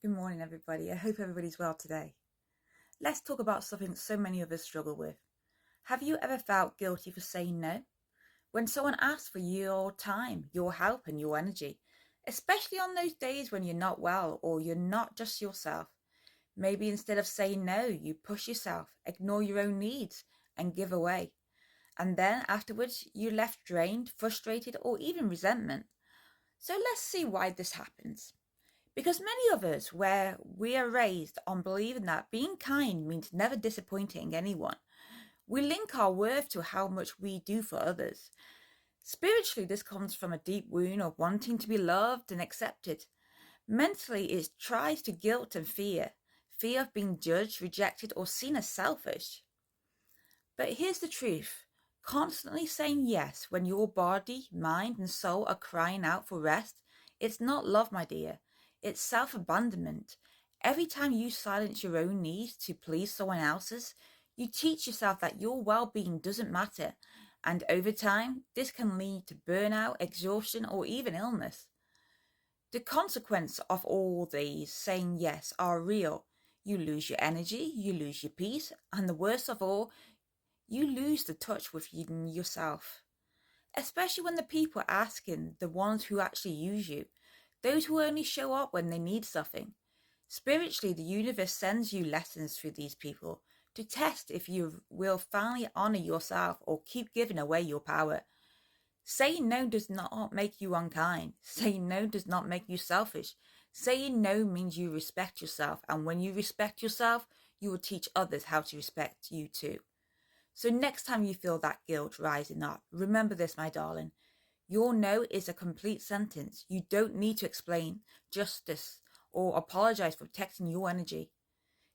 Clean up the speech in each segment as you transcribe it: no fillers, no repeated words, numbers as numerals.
Good morning, everybody. I hope everybody's well today. Let's talk about something so many of us struggle with. Have you ever felt guilty for saying no? When someone asks for your time, your help, and your energy, especially on those days when you're not well or you're not just yourself. Maybe instead of saying no, you push yourself, ignore your own needs, and give away. And then afterwards, you're left drained, frustrated, or even resentment. So let's see why this happens. Because many of us, where we are raised on believing that being kind means never disappointing anyone, we link our worth to how much we do for others. Spiritually, this comes from a deep wound of wanting to be loved and accepted. Mentally, it tries to guilt and fear of being judged, rejected, or seen as selfish. But here's the truth. Constantly saying yes when your body, mind, and soul are crying out for rest, it's not love, my dear. It's self-abandonment. Every time you silence your own needs to please someone else's, you teach yourself that your well-being doesn't matter. And over time, this can lead to burnout, exhaustion, or even illness. The consequence of all these saying yes are real. You lose your energy, you lose your peace, and the worst of all, you lose the touch with yourself. Especially when the people asking, the ones who actually use you, those who only show up when they need something. Spiritually, the universe sends you lessons through these people to test if you will finally honor yourself or keep giving away your power. Saying no does not make you unkind. Saying no does not make you selfish. Saying no means you respect yourself, and when you respect yourself, you will teach others how to respect you too. So next time you feel that guilt rising up, remember this, my darling. Your no is a complete sentence. You don't need to explain justice or apologize for protecting your energy.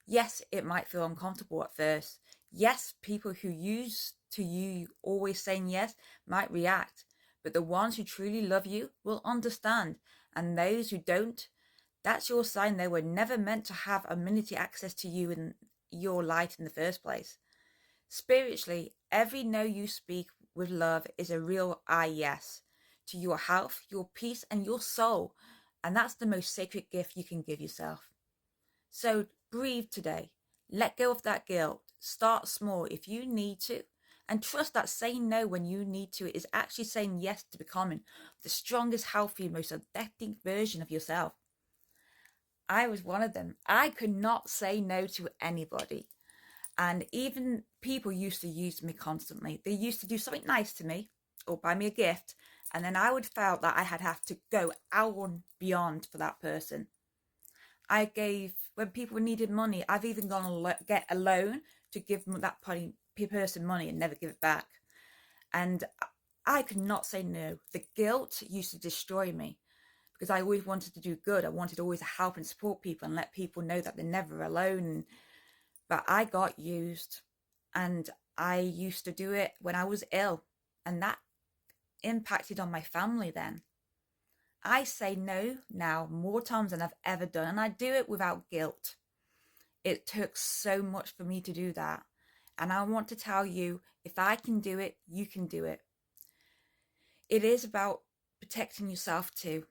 Yes, it might feel uncomfortable at first. Yes, people who used to you always saying yes might react, but the ones who truly love you will understand, and those who don't, that's your sign they were never meant to have immunity access to you in your light in the first place. Spiritually, every no you speak with love is a real yes to your health, your peace, and your soul. And that's the most sacred gift you can give yourself. So breathe today. Let go of that guilt. Start small if you need to. And trust that saying no when you need to is actually saying yes to becoming the strongest, healthy, most authentic version of yourself. I was one of them. I could not say no to anybody. And even people used to use me constantly. They used to do something nice to me or buy me a gift. And then I would feel that I had have to go out and beyond for that person. I gave, when people needed money, I've even gone and get a loan to give that person money and never give it back. And I could not say no. The guilt used to destroy me because I always wanted to do good. I wanted always to help and support people and let people know that they're never alone. But I got used, and I used to do it when I was ill, and that impacted on my family then. I say no now more times than I've ever done, and I do it without guilt. It took so much for me to do that. And I want to tell you, if I can do it, you can do it. It is about protecting yourself too.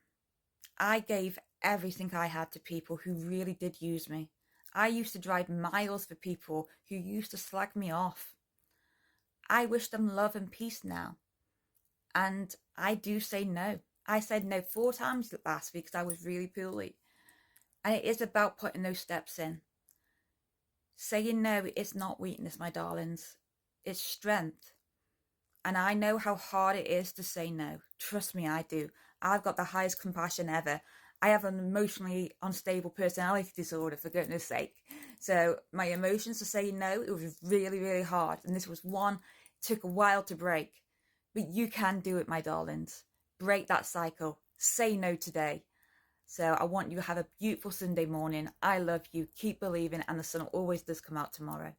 I gave everything I had to people who really did use me. I used to drive miles for people who used to slag me off. I wish them love and peace now. And I do say no. I said no 4 times last week because I was really poorly. And it is about putting those steps in. Saying no is not weakness, my darlings. It's strength. And I know how hard it is to say no. Trust me, I do. I've got the highest compassion ever. I have an emotionally unstable personality disorder, for goodness sake. So my emotions to say no, it was really, really hard. And this was one, it took a while to break. But you can do it, my darlings. Break that cycle. Say no today. So I want you to have a beautiful Sunday morning. I love you. Keep believing, and the sun always does come out tomorrow.